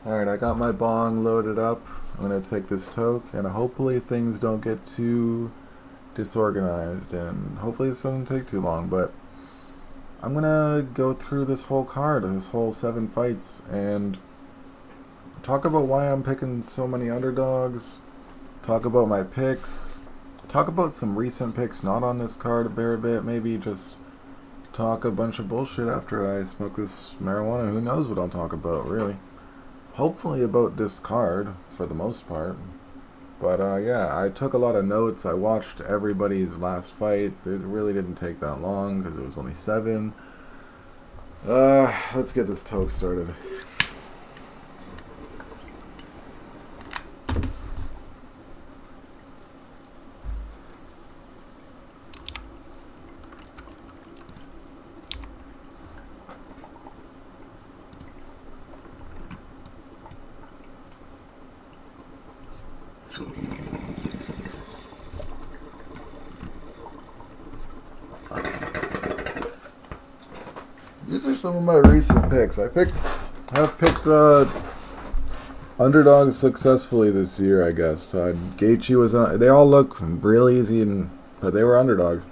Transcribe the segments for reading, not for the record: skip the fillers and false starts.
Alright, I got my bong loaded up. I'm gonna take this toke, and hopefully things don't get too disorganized, and hopefully this doesn't take too long, but I'm gonna go through this whole card, this whole 7 fights, and talk about why I'm picking so many underdogs, talk about my picks, talk about some recent picks not on this card a fair bit, maybe just talk a bunch of bullshit after I smoke this marijuana. Who knows what I'll talk about, really. Hopefully about this card, for the most part. But yeah, I took a lot of notes. I watched everybody's last fights. It really didn't take that long because it was only 7. Let's get this toke started. These are some of my recent picks. Have picked underdogs successfully this year, I guess. Gaethje was they all look real easy, but they were underdogs.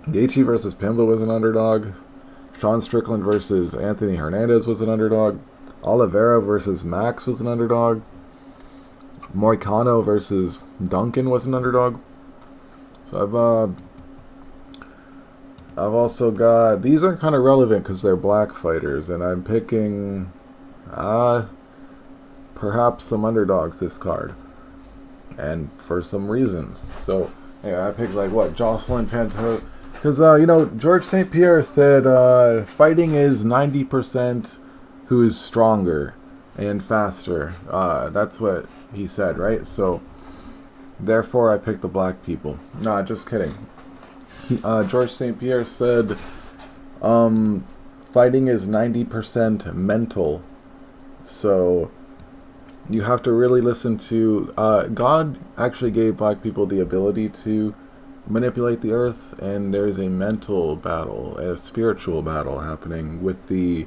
Gaethje versus Pimba was an underdog. Sean Strickland versus Anthony Hernandez was an underdog. Oliveira versus Max was an underdog. Moicano versus Duncan was an underdog. So I've also got, these are kind of relevant because they're black fighters, and I'm picking perhaps some underdogs this card, and for some reasons. So yeah, I picked like what, Jocelyn Pantoja, because George St. Pierre said fighting is 90% who's stronger and faster. That's what he said, right? So therefore I picked the black people. Nah, just kidding. George St. Pierre said fighting is 90% mental. So you have to really listen to God actually gave black people the ability to manipulate the earth, and there's a mental battle, a spiritual battle happening with the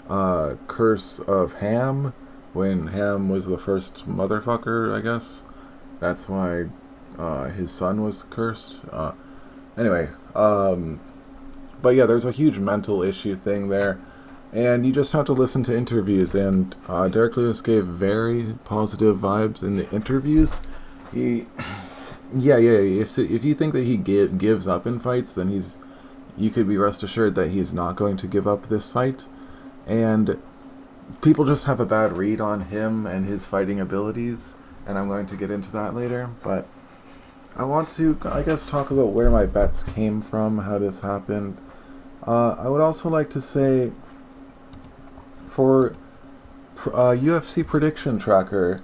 curse of Ham, when Ham was the first motherfucker, I guess. That's why his son was cursed. Anyway, but yeah, there's a huge mental issue thing there, and you just have to listen to interviews, and Derek Lewis gave very positive vibes in the interviews. Yeah, if you think that he gives up in fights, then you could be rest assured that he's not going to give up this fight, and people just have a bad read on him and his fighting abilities, and I'm going to get into that later, but I want to, I guess, talk about where my bets came from, how this happened. I would also like to say, for UFC Prediction Tracker,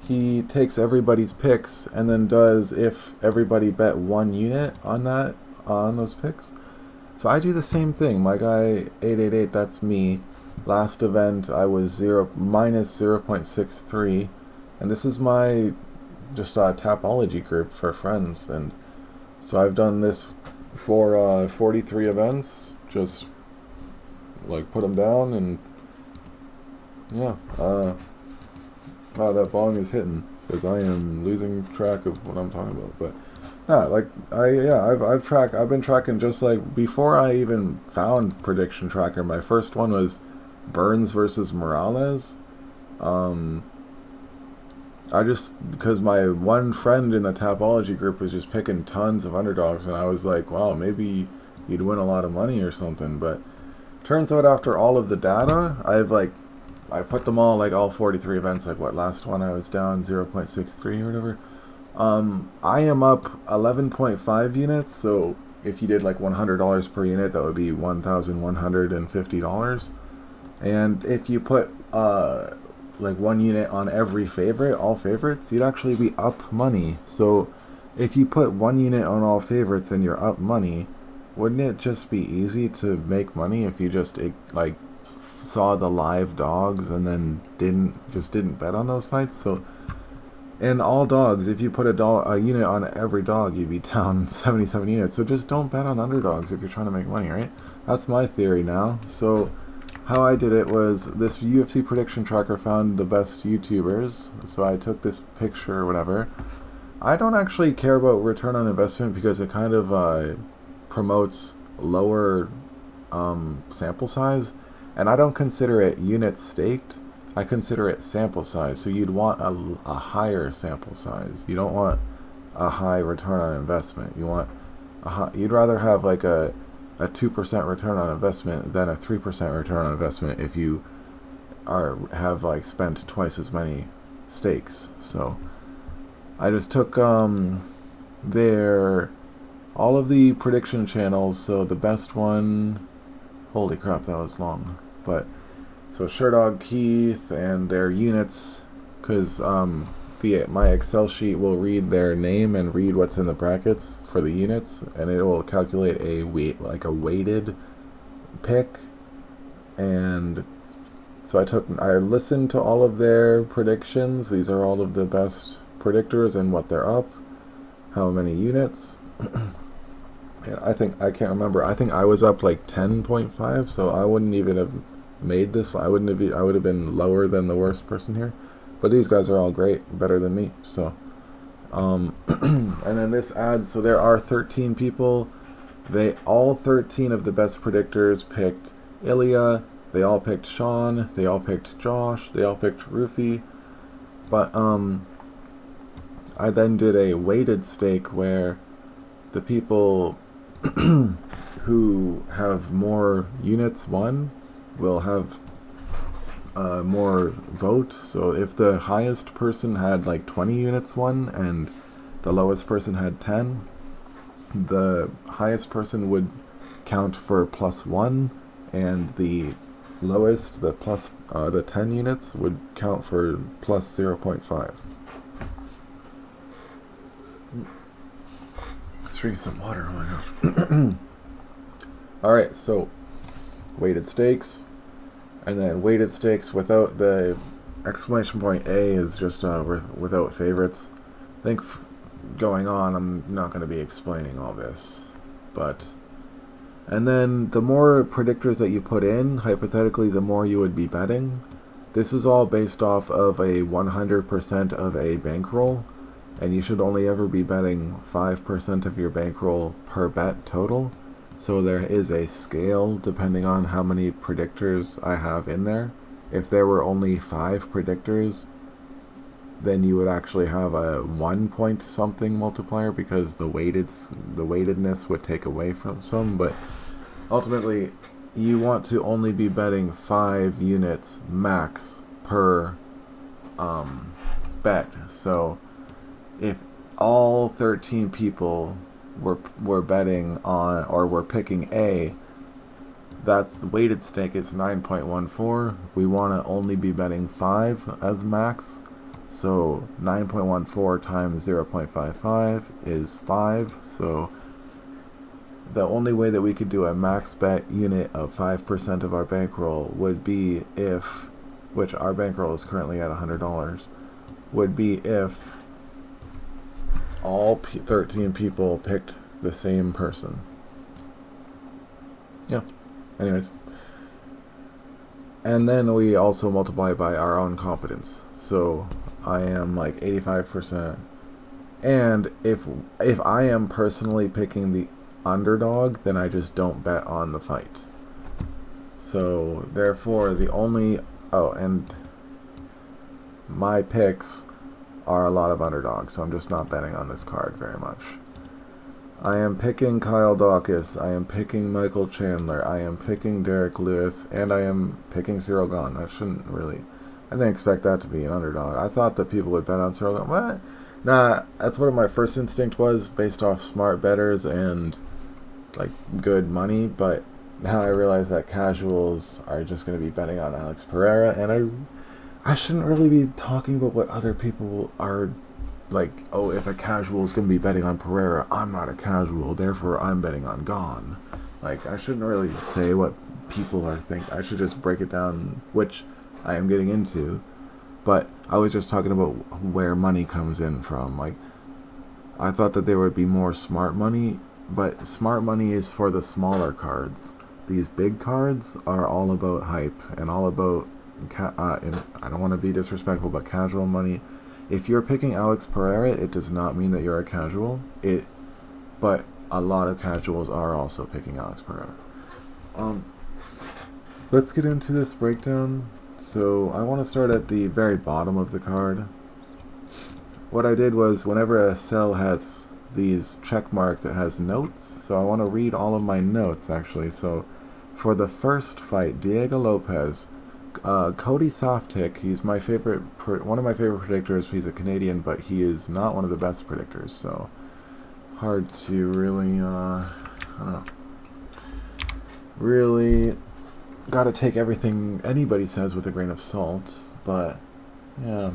he takes everybody's picks and then does if everybody bet 1 unit on those picks. So I do the same thing. My guy 888, that's me. Last event I was minus 0.63, and this is my just a Tapology group for friends, and so I've done this for 43 events, just like put them down, and yeah, wow, that bong is hitting because I am losing track of what I'm talking about, but yeah, like I've been tracking just like before I even found Prediction Tracker. My first one was Burns versus Morales. Because my one friend in the Tapology group was just picking tons of underdogs, and I was like, wow, maybe you'd win a lot of money or something. But turns out after all of the data, I put them all, like all 43 events, like what, last one I was down 0.63 or whatever. I am up 11.5 units, so if you did like $100 per unit, that would be $1,150. And if you put like 1 unit on every favorite, all favorites, you'd actually be up money. So if you put 1 unit on all favorites and you're up money, wouldn't it just be easy to make money if you just like saw the live dogs and then didn't bet on those fights? So in all dogs, if you put a unit on every dog, you'd be down 77 units. So just don't bet on underdogs if you're trying to make money, right? That's my theory now. So how I did it was this UFC prediction tracker found the best YouTubers, so I took this picture or whatever. I don't actually care about return on investment because it kind of promotes lower sample size, and I don't consider it units staked. I consider it sample size. So you'd want a higher sample size. You don't want a high return on investment. You want you'd rather have like a 2% return on investment than a 3% return on investment if you have like spent twice as many stakes. So I just took their all of the prediction channels. So the best one, holy crap, that was long. But so Sherdog Keith and their units, because my Excel sheet will read their name and read what's in the brackets for the units, and it will calculate a weighted pick. And so I listened to all of their predictions. These are all of the best predictors and what they're up, how many units. And I can't remember. I think I was up like 10.5, so I wouldn't even have made this. I would have been lower than the worst person here. But these guys are all great, better than me. So, and then this adds. So there are 13 people. All 13 of the best predictors picked Ilya. They all picked Sean. They all picked Josh. They all picked Rufy. But I then did a weighted stake where the people who have more units won will have more vote. So if the highest person had like 20 units won and the lowest person had 10, the highest person would count for +1, and the lowest, the 10 units, would count for +0.5. Let's drink some water. Oh my gosh. Alright, so weighted stakes, and then weighted stakes without the exclamation point A is just without favorites. I think going on, I'm not going to be explaining all this, but and then the more predictors that you put in, hypothetically, the more you would be betting. This is all based off of a 100% of a bankroll, and you should only ever be betting 5% of your bankroll per bet total. So there is a scale depending on how many predictors I have in there. If there were only 5 predictors, then you would actually have a 1 point something multiplier because the weightedness would take away from some. But ultimately, you want to only be betting 5 units max per bet. So if all 13 people were betting on, or were picking A, that's the weighted stake is 9.14. We want to only be betting 5 as max. So 9.14 times 0.55 is 5. So the only way that we could do a max bet unit of 5% of our bankroll would be if, which our bankroll is currently at $100, would be if all 13 people picked the same person. Yeah. Anyways. And then we also multiply by our own confidence. So I am like 85%. And if I am personally picking the underdog, then I just don't bet on the fight. So therefore the only and my picks are a lot of underdogs, so I'm just not betting on this card very much. I am picking Kyle Dawkins, I am picking Michael Chandler, I am picking Derek Lewis, and I am picking Cyril Gahn. I didn't expect that to be an underdog. I thought that people would bet on Cyril Gahn. What? Nah, that's what my first instinct was, based off smart bettors and like good money, but now I realize that casuals are just going to be betting on Alex Pereira, and I shouldn't really be talking about what other people are like. Oh, if a casual is going to be betting on Pereira, I'm not a casual, therefore I'm betting on Gahn. Like, I shouldn't really say what people are thinking. I should just break it down, which I am getting into. But I was just talking about where money comes in from. Like, I thought that there would be more smart money, but smart money is for the smaller cards. these big cards are all about hype and all about, and I don't want to be disrespectful, but casual money. If you're picking Alex Pereira, it does not mean that you're a casual. But a lot of casuals are also picking Alex Pereira. Let's get into this breakdown. So I want to start at the very bottom of the card. What I did was, whenever a cell has these check marks, it has notes. So I want to read all of my notes, actually. So for the first fight, Diego Lopez, Cody Softic, he's my favorite, one of my favorite predictors. He's a Canadian, but he is not one of the best predictors. So hard to really, I don't know. Really got to take everything anybody says with a grain of salt, but yeah.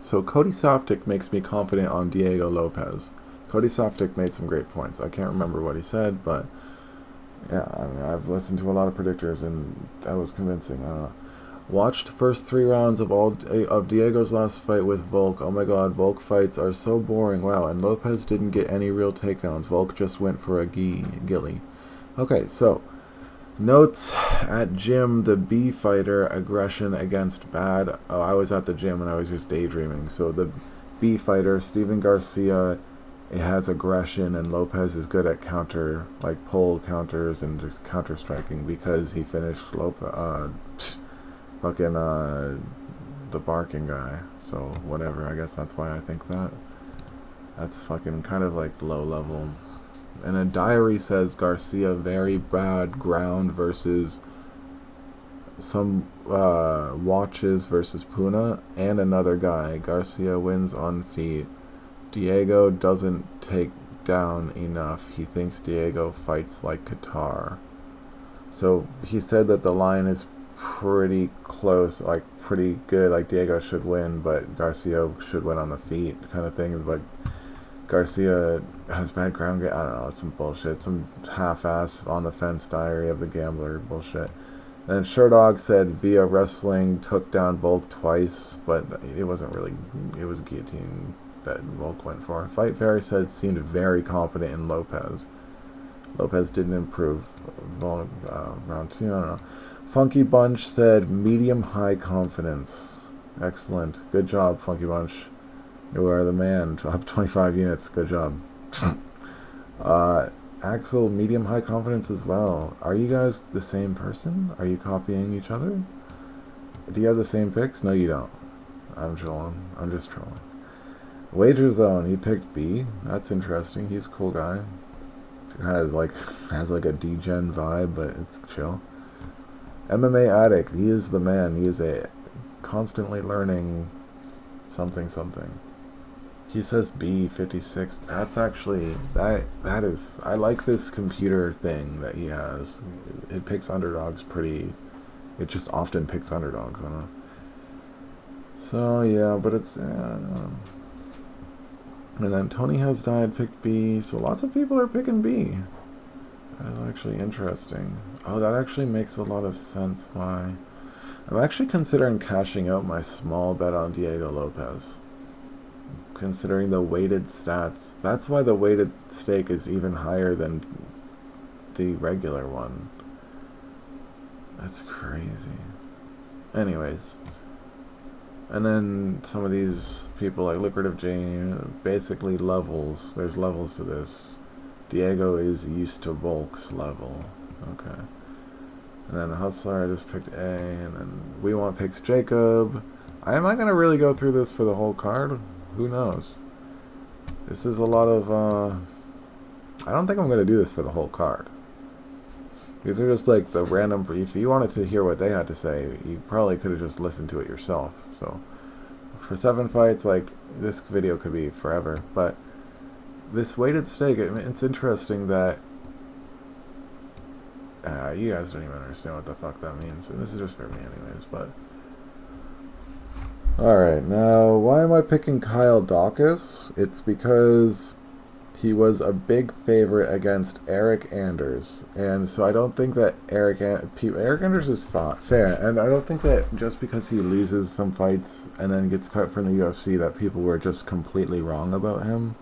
So Cody Softic makes me confident on Diego Lopez. Cody Softic made some great points. I can't remember what he said, but yeah, I mean, I've listened to a lot of predictors and that was convincing. I don't know. Watched first 3 rounds of Diego's last fight with Volk. Oh my god, Volk fights are so boring. Wow, and Lopez didn't get any real takedowns. Volk just went for a gilly. Okay, so notes at gym, the B fighter, aggression against bad. Oh, I was at the gym and I was just daydreaming. So the B fighter, Steven Garcia, it has aggression, and Lopez is good at pull counters and just counter striking because he finished the barking guy. So whatever, I guess that's why I think that. That's fucking kind of like low level. And a diary says Garcia very bad ground versus some watches versus Puna and another guy. Garcia wins on feet. Diego doesn't take down enough. He thinks Diego fights like Qatar. So he said that the line is pretty close, like pretty good, like Diego should win, but Garcia should win on the feet kind of thing. But Garcia has bad ground game. I don't know, it's some bullshit, some half-ass on the fence diary of the gambler bullshit. Then Sherdog said via wrestling took down Volk twice, but it wasn't really, it was guillotine that Volk went for. Fight Fairy said seemed very confident in Lopez. Lopez didn't improve. Round 2, I don't know. Funky Bunch said medium-high confidence. Excellent. Good job, Funky Bunch. You are the man. Up 25 units. Good job. Axel, medium-high confidence as well. Are you guys the same person? Are you copying each other? Do you have the same picks? No, you don't. I'm trolling. I'm just trolling. Wager Zone, he picked B. That's interesting. He's a cool guy. Has like a D-Gen vibe, but it's chill. MMA Addict, he is the man. He is a constantly learning something. He says B56. That's actually, that is, I like this computer thing that he has. It picks underdogs it just often picks underdogs, I don't know. So yeah, but it's, and then Tony Has Died picked B, so lots of people are picking B. That is actually interesting. Oh, that actually makes a lot of sense why. I'm actually considering cashing out my small bet on Diego Lopez. Considering the weighted stats. That's why the weighted stake is even higher than the regular one. That's crazy. Anyways. And then some of these people like Lucrative Jane, basically levels. There's levels to this. Diego is used to Volk's level. Okay. And then Hustler, I just picked A. And then We Want picks Jacob. Am I going to really go through this for the whole card? Who knows? This is a lot of, I don't think I'm going to do this for the whole card. These are just like the random, if you wanted to hear what they had to say, you probably could have just listened to it yourself. So, for 7 fights, like, this video could be forever. But, this weighted stake, it's interesting that, you guys don't even understand what the fuck that means. And this is just for me anyways, but. Alright, now, why am I picking Kyle Dawkins? It's because he was a big favorite against Eric Anders. And so I don't think that Eric Anders is fair. And I don't think that just because he loses some fights and then gets cut from the UFC that people were just completely wrong about him.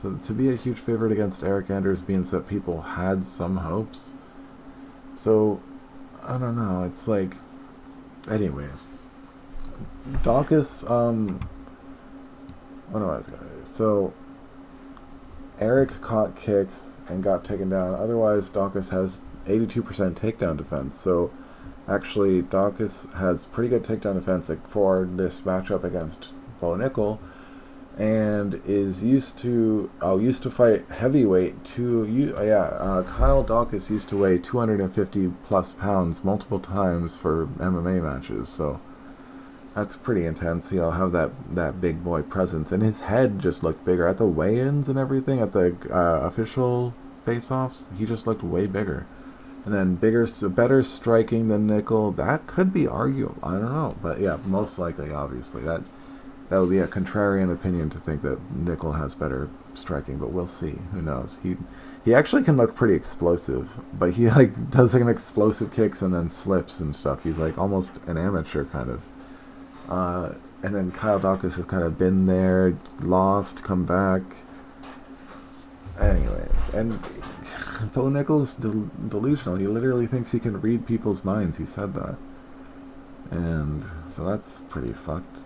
So to be a huge favorite against Eric Anders means that people had some hopes. So, I don't know. It's like, anyways, Dawkins. What was I gonna do? So, Eric caught kicks and got taken down. Otherwise, Dawkins has 82% takedown defense. So, actually, Dawkins has pretty good takedown defense for this matchup against Bo Nickel, and is used to fight heavyweight. Kyle Dawkins used to weigh 250 plus pounds multiple times for MMA matches. So that's pretty intense. He'll have that big boy presence, and his head just looked bigger at the weigh-ins and everything at the official face-offs. He just looked way bigger. And then better striking than Nickel. That could be arguable. I don't know, but yeah, most likely, obviously, that would be a contrarian opinion to think that Nickel has better striking. But we'll see. Who knows? He actually can look pretty explosive, but he like does like an explosive kicks and then slips and stuff. He's like almost an amateur kind of. And then Kyle Dawkins has kind of been there, lost, come back. Anyways, and Bo Nickel's delusional. He literally thinks he can read people's minds. He said that. And so that's pretty fucked.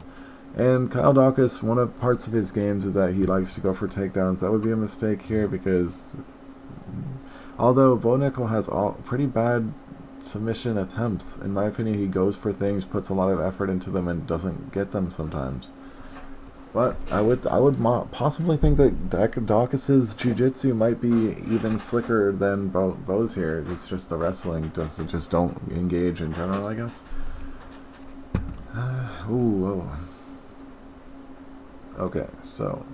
And Kyle Dawkins, one of parts of his games is that he likes to go for takedowns. That would be a mistake here because although Bo Nickel has pretty bad submission attempts, in my opinion, he goes for things, puts a lot of effort into them, and doesn't get them sometimes. But I would possibly think that Dawkins' jiu-jitsu might be even slicker than Bo's here. It's just the wrestling just don't engage in general, I guess. Whoa. Okay, so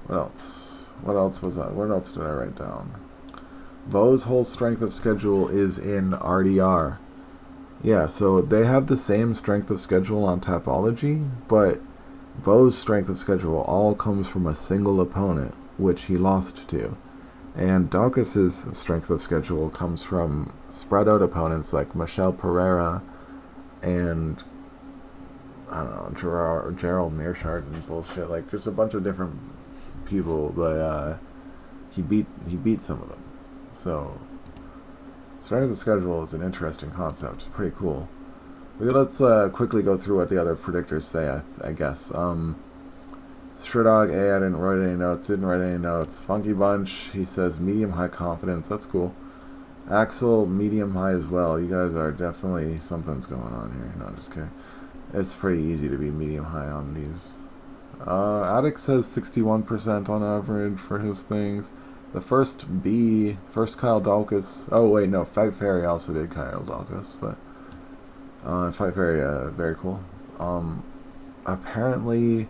what else? What else did I write down? Bo's whole strength of schedule is in RDR. Yeah, so they have the same strength of schedule on Tapology, but Bo's strength of schedule all comes from a single opponent, which he lost to. And Dawkins' strength of schedule comes from spread out opponents like Michel Pereira and, I don't know, Gerald Mearshart and bullshit. Like, there's a bunch of different people, but he beat some of them. So, strength of schedule is an interesting concept. It's pretty cool. Let's quickly go through what the other predictors say, I guess. Shredog, I didn't write any notes. Funky Bunch, he says medium-high confidence. That's cool. Axel, medium-high as well. You guys are definitely, something's going on here. No, I'm just kidding. It's pretty easy to be medium-high on these. Attic says 61% on average for his things. The first Kyle Dawkins. Oh, wait, no. Fight Fairy also did Kyle Dawkins, but Fight Fairy, very cool. Apparently,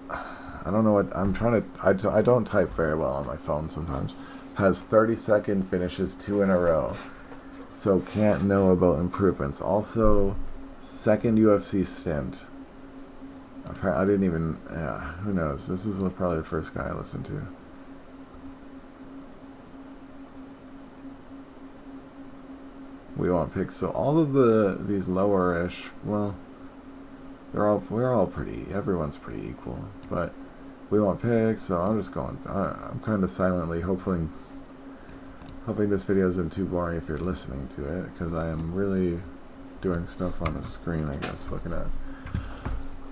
I don't know what I'm trying to. I don't type very well on my phone sometimes. Has 30-second finishes 2 in a row, so can't know about improvements. Also, second UFC stint. I didn't even. Yeah, who knows? This is probably the first guy I listened to. We want picks. So all of these lower-ish, well, we're all pretty. Everyone's pretty equal, but we want picks. So I'm just going. I'm kind of silently hoping this video isn't too boring if you're listening to it, because I am really doing stuff on the screen. I guess looking at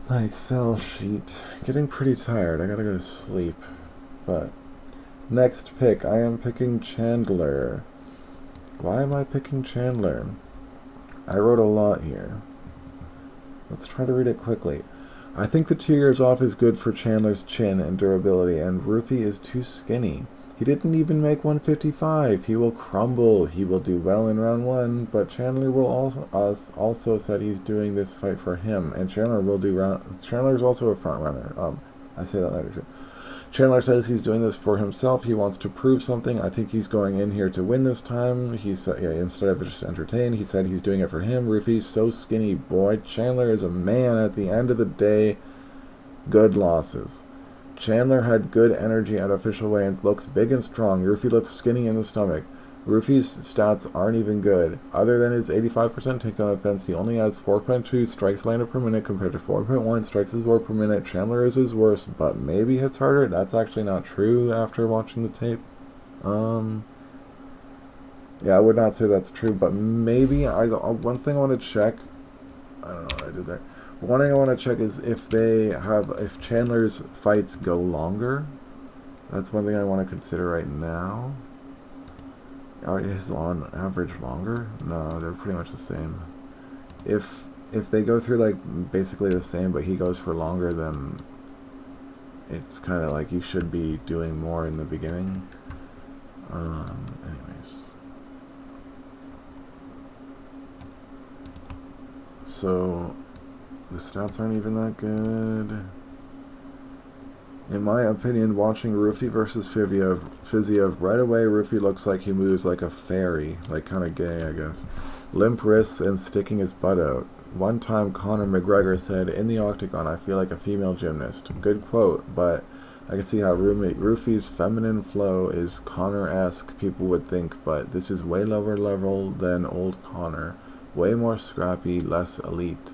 my Excel sheet. Getting pretty tired. I gotta go to sleep. But next pick, I am picking Chandler. Why am I picking Chandler? I wrote a lot here. Let's try to read it quickly. I think the 2 years off is good for Chandler's chin and durability, and Rufy is too skinny. He didn't even make 155. He will crumble. He will do well in round 1, but Chandler will also said he's doing this fight for him, and Chandler will do Chandler's also a front runner. I say that later too. Chandler says he's doing this for himself. He wants to prove something. I think he's going in here to win this time. He said, instead of just entertain, he said he's doing it for him. Rufy's so skinny, boy. Chandler is a man at the end of the day. Good losses. Chandler had good energy at official weigh-ins, looks big and strong. Rufy looks skinny in the stomach. Rufy's stats aren't even good. Other than his 85% takedown defense, he only has 4.2 strikes landed per minute compared to 4.1 strikes per minute. Chandler is his worst, but maybe hits harder. That's actually not true after watching the tape. Um, yeah, I would not say that's true, but maybe one thing I want to check. I don't know what I did there. One thing I want to check is if Chandler's fights go longer. That's one thing I want to consider right now. Are his on average longer? No, they're pretty much the same. If they go through like basically the same, but he goes for longer, then it's kind of like you should be doing more in the beginning. Anyways. So, the stats aren't even that good. In my opinion, watching Rufy versus Fiziev, right away Rufy looks like he moves like a fairy. Like, kind of gay, I guess. Limp wrists and sticking his butt out. One time Conor McGregor said, "In the octagon, I feel like a female gymnast." Good quote, but I can see how Rufy's feminine flow is Conor-esque, people would think, but this is way lower level than old Conor. Way more scrappy, less elite.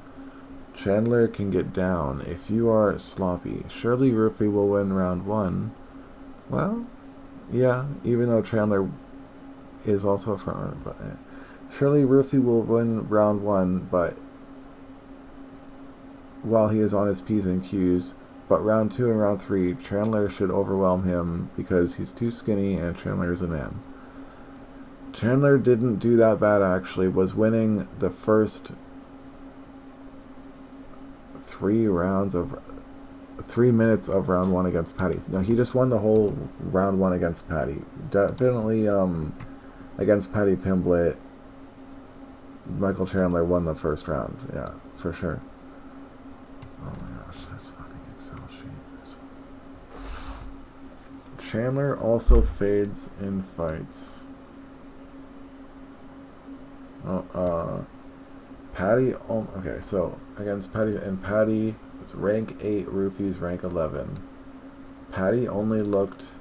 Chandler can get down if you are sloppy. Surely Rufy will win round 1. Well, yeah, even though Chandler is also a frontrunner, but surely Rufy will win round 1, but while he is on his P's and Q's. But round 2 and round 3, Chandler should overwhelm him because he's too skinny and Chandler is a man. Chandler didn't do that bad, actually. Was winning the first 3 minutes of round 1 against Patty. No, he just won the whole round 1 against Patty. Definitely against Patty Pimblett, Michael Chandler won the first round. Yeah, for sure. Oh my gosh, this fucking Excel sheet. Chandler also fades in fights. Patty, okay, so against Patty, and Patty is rank 8, Rufy's rank 11. Patty only looked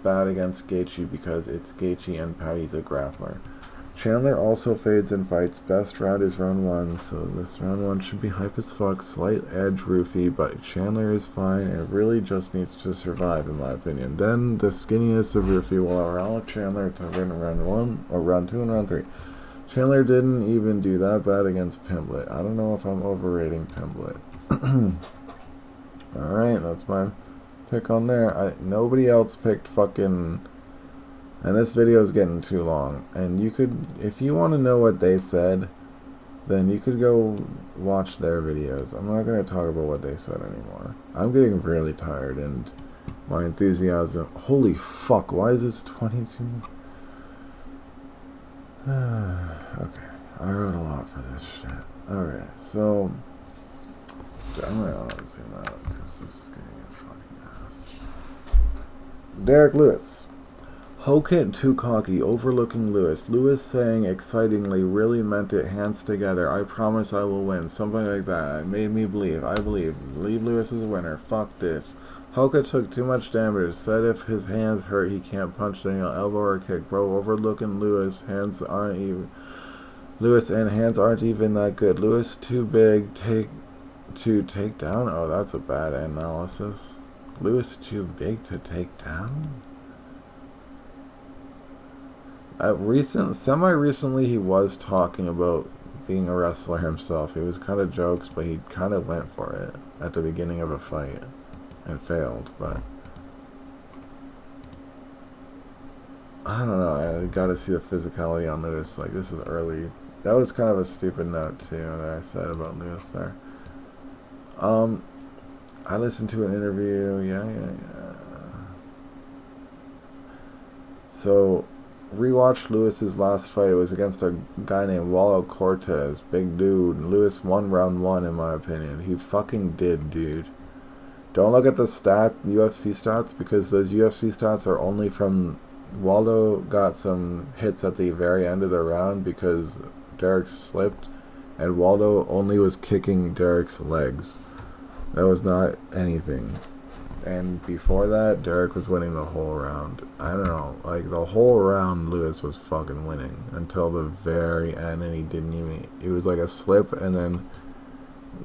bad against Gaethje because it's Gaethje and Patty's a grappler. Chandler also fades in fights. Best round is round 1, so this round 1 should be hype as fuck. Slight edge Rufy, but Chandler is fine and really just needs to survive, in my opinion. Then the skinniness of Rufy will allow Chandler to win round 1, or round 2 and round 3. Chandler didn't even do that bad against Pimblett. I don't know if I'm overrating Pimblett. Alright, that's my pick on there. Nobody else picked fucking... And this video is getting too long. And you could, if you want to know what they said, then you could go watch their videos. I'm not going to talk about what they said anymore. I'm getting really tired and my enthusiasm... Holy fuck, why is this 22... Okay, I wrote a lot for this shit. Alright, so... I'm gonna zoom out because this is getting a fucking ass. Derek Lewis. Hokit too cocky, overlooking Lewis. Lewis saying excitingly, really meant it, hands together. I promise I will win. Something like that. It made me believe. I believe. Believe Lewis is a winner. Fuck this. Hoka took too much damage. Said if his hands hurt, he can't punch an elbow or kick. Bro, overlooking Lewis. Hands aren't even... Lewis and hands aren't even that good. Lewis too big to take down? Oh, that's a bad analysis. Lewis too big to take down? Semi-recently, he was talking about being a wrestler himself. He was kind of jokes, but he kind of went for it at the beginning of a fight. And failed, but I don't know. I gotta see the physicality on Lewis. Like, this is early. That was kind of a stupid note too that I said about Lewis there. I listened to an interview. Yeah. So, rewatched Lewis's last fight. It was against a guy named Wallo Cortez. Big dude. Lewis won round 1, in my opinion. He fucking did, dude. Don't look at the UFC stats, because those UFC stats are only from... Waldo got some hits at the very end of the round because Derek slipped, and Waldo only was kicking Derek's legs. That was not anything. And before that, Derek was winning the whole round. I don't know, like the whole round Lewis was fucking winning until the very end, and he didn't even... It was like a slip, and then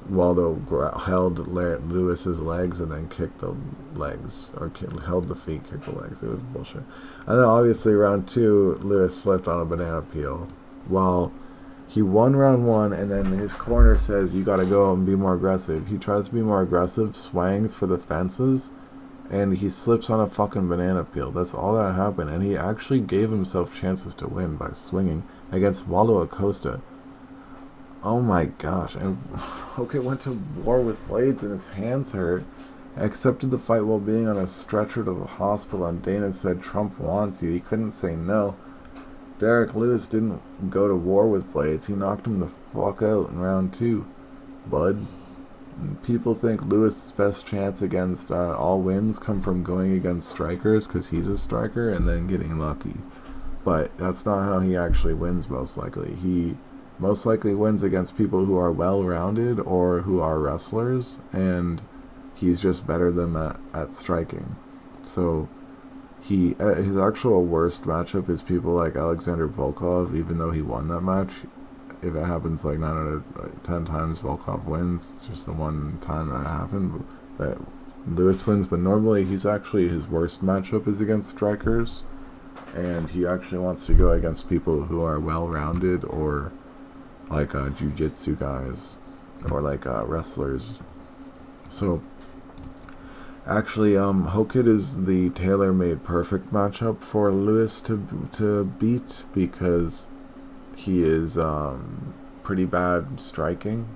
Waldo held Lewis's legs and then kicked the legs, or held the feet, kicked the legs. It was bullshit. And then obviously round 2, Lewis slipped on a banana peel. While he won round 1, and then his corner says, you gotta go and be more aggressive. He tries to be more aggressive, swangs for the fences, and he slips on a fucking banana peel. That's all that happened. And he actually gave himself chances to win by swinging against Waldo Acosta. Oh my gosh. And Hoke went to war with blades and his hands hurt. Accepted the fight while being on a stretcher to the hospital, and Dana said Trump wants you. He couldn't say no. Derek Lewis didn't go to war with blades. He knocked him the fuck out in round 2. Bud. And people think Lewis' best chance against all wins come from going against strikers because he's a striker and then getting lucky. But that's not how he actually wins most likely. He most likely wins against people who are well-rounded or who are wrestlers, and he's just better than that at striking. So his actual worst matchup is people like Alexander Volkov, even though he won that match. If it happens like 9 out of 10 times Volkov wins, it's just the one time that happened that Lewis wins. But normally his worst matchup is against strikers, and he actually wants to go against people who are well-rounded, or like jiu-jitsu guys, or like wrestlers. So actually, Hokit is the tailor-made perfect matchup for Lewis to beat, because he is pretty bad striking,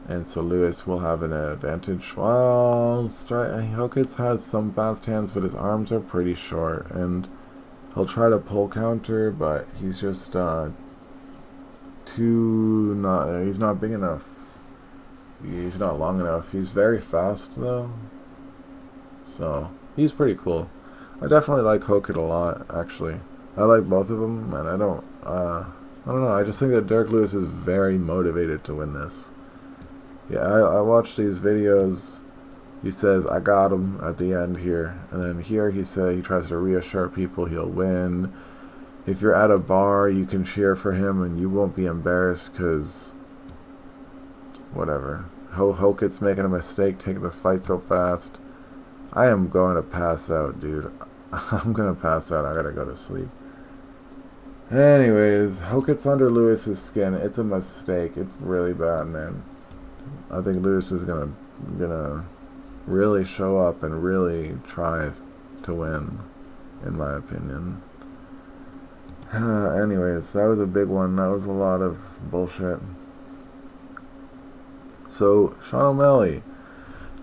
and so Lewis will have an advantage. Well, Hokit has some fast hands, but his arms are pretty short, and he'll try to pull counter, but he's just he's not big enough. He's not long enough. He's very fast though, so he's pretty cool. I definitely like Hokit a lot, actually. I like both of them, and I don't know. I just think that Derek Lewis is very motivated to win this. Yeah, I watched these videos. He says, I got him at the end here. And then here he tries to reassure people he'll win. If you're at a bar, you can cheer for him and you won't be embarrassed because whatever. Hokit's making a mistake taking this fight so fast. I am going to pass out, dude. I'm going to pass out. I got to go to sleep. Anyways, Hokit's under Lewis's skin. It's a mistake. It's really bad, man. I think Lewis is gonna really show up and really try to win, in my opinion. Anyways, that was a big one. That was a lot of bullshit. So, Sean O'Malley.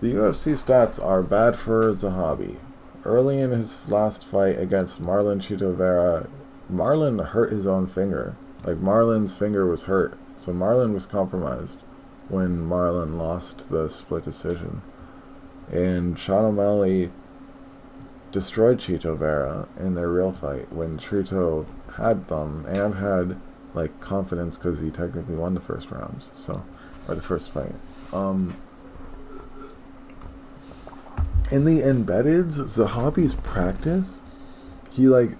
The UFC stats are bad for Zahabi. Early in his last fight against Marlon Chito Vera, Marlon hurt his own finger. Like, Marlon's finger was hurt. So Marlon was compromised when Marlon lost the split decision. And Sean O'Malley destroyed Chito Vera in their real fight when Chito had them and had like confidence because he technically won the first rounds, or the first fight. In the embeddeds, Zahabi's practice, he like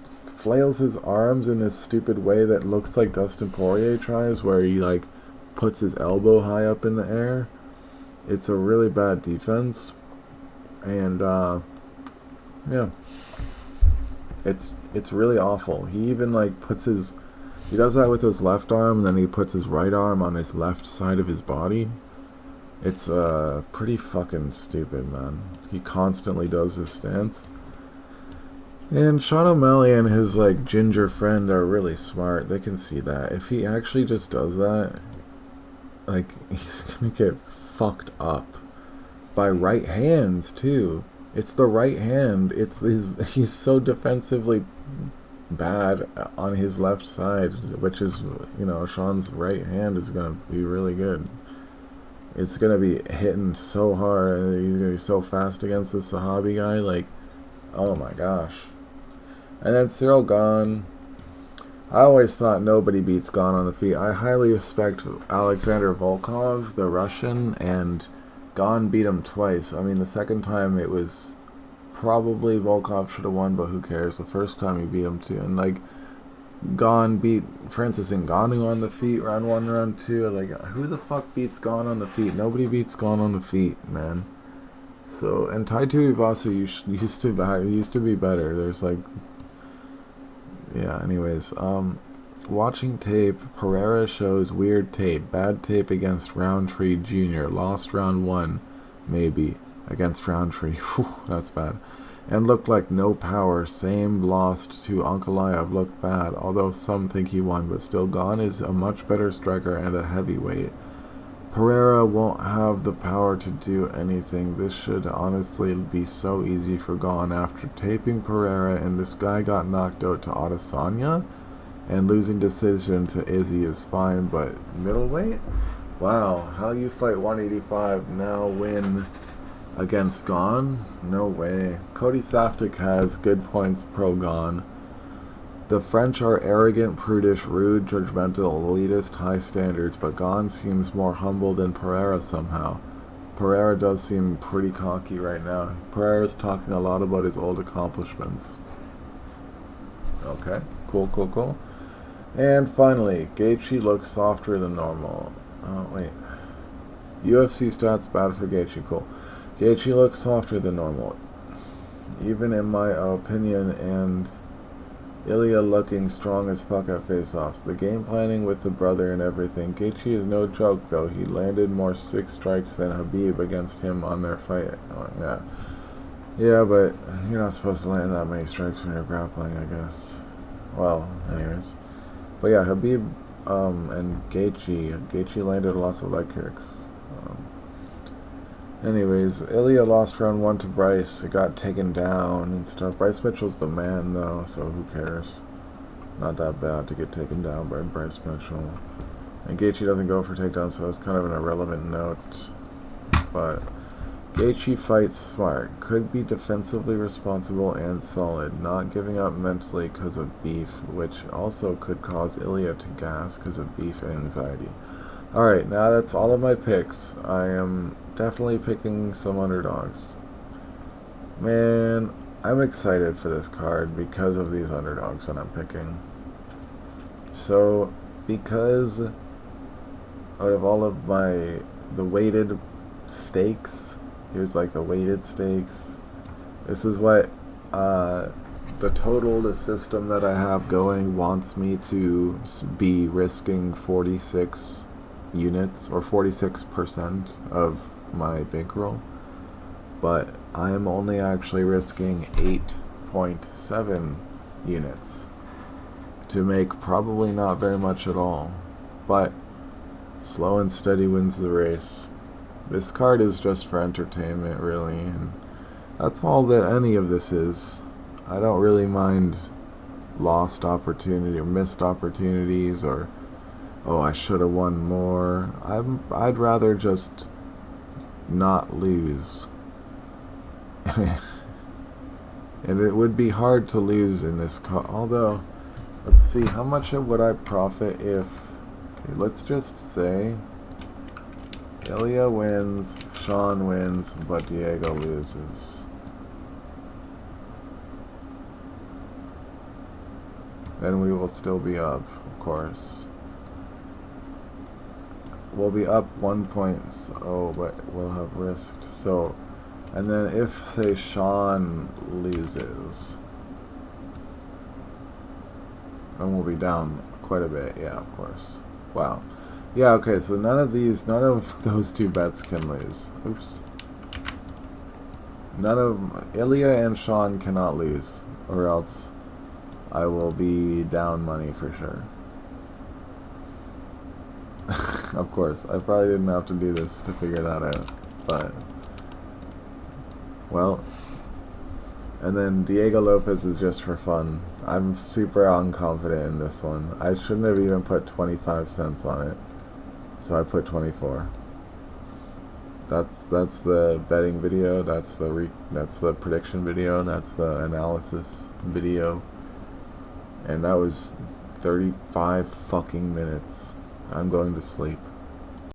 flails his arms in this stupid way that looks like Dustin Poirier tries, where he like puts his elbow high up in the air. It's a really bad defense, and yeah, it's really awful. He even like he does that with his left arm, and then he puts his right arm on his left side of his body. It's pretty fucking stupid, man. He constantly does this stance. And Sean O'Malley and his like ginger friend are really smart. They can see that. If he actually just does that, like, he's gonna get fucked up by right hands too. It's the right hand. He's so defensively bad on his left side, which is, Sean's right hand is gonna be really good. It's gonna be hitting so hard, and he's gonna be so fast against this Zahabi guy. Like, oh my gosh. And then Cyril Gane. I always thought nobody beats Gane on the feet. I highly respect Alexander Volkov, the Russian, and Gane beat him twice. I mean, the second time it was probably Volkov should have won, but who cares? The first time he beat him too. And like, Gon beat Francis Ngannou on the feet, round 1, round 2. Like, who the fuck beats Gon on the feet? Nobody beats Gon on the feet, man. So, and Taito Iwasu used to be better. There's like, yeah. Anyways, watching tape. Pereira shows weird tape. Bad tape against Roundtree Jr. Lost round 1, maybe against Roundtree. Whew, that's bad. And looked like no power. Same lost to Ankalaev. Looked bad, although some think he won, but still Gon is a much better striker and a heavyweight. Pereira won't have the power to do anything. This should honestly be so easy for Gon after taping Pereira, and this guy got knocked out to Adesanya, and losing decision to Izzy is fine, but middleweight? Wow, how you fight 185 now win against Gon? No way. Cody Saftik has good points pro Gon. The French are arrogant, prudish, rude, judgmental, elitist, high standards, but Gon seems more humble than Pereira somehow. Pereira does seem pretty cocky right now. Pereira's talking a lot about his old accomplishments. Okay, cool. And finally, Gaethje looks softer than normal. Oh, wait. UFC stats bad for Gaethje, cool. Gaethje looks softer than normal, even in my opinion, and Ilya looking strong as fuck at face-offs. The game planning with the brother and everything. Gaethje is no joke, though. He landed more 6 strikes than Khabib against him on their fight. Oh, yeah. Yeah, but you're not supposed to land that many strikes when you're grappling, I guess. Well, anyways. But yeah, Khabib and Gaethje landed lots of leg kicks. Anyways, Ilya lost round 1 to Bryce. It got taken down and stuff. Bryce Mitchell's the man, though, so who cares? Not that bad to get taken down by Bryce Mitchell. And Gaethje doesn't go for takedowns, so it's kind of an irrelevant note. But Gaethje fights smart. Could be defensively responsible and solid. Not giving up mentally because of beef, which also could cause Ilya to gas because of beef anxiety. Alright, now that's all of my picks. I am definitely picking some underdogs. Man, I'm excited for this card because of these underdogs that I'm picking. So, because out of all of the weighted stakes, here's like the weighted stakes. This is what the system that I have going wants me to be risking 46 units or 46% of my bankroll, but I'm only actually risking 8.7 units to make probably not very much at all, but slow and steady wins the race. This card is just for entertainment, really, and that's all that any of this is. I don't really mind lost opportunity or missed opportunities or, oh, I should have won more. I'd rather just not lose. And it would be hard to lose in this although, let's see, how much would I profit if, okay, let's just say Ilya wins, Sean wins, but Diego loses. Then we will still be up, of course. We'll be up 1.0, but we'll have risked. So, and then if, say, Sean loses, then we'll be down quite a bit. Yeah, of course. Wow. Yeah, okay, so none of those two bets can lose. Oops. None of Ilya and Sean cannot lose, or else I will be down money for sure. Of course, I probably didn't have to do this to figure that out, but, well, and then Diego Lopez is just for fun. I'm super unconfident in this one. I shouldn't have even put 25 cents on it, so I put 24. That's the betting video, that's the prediction video, that's the analysis video, and that was 35 fucking minutes. I'm going to sleep.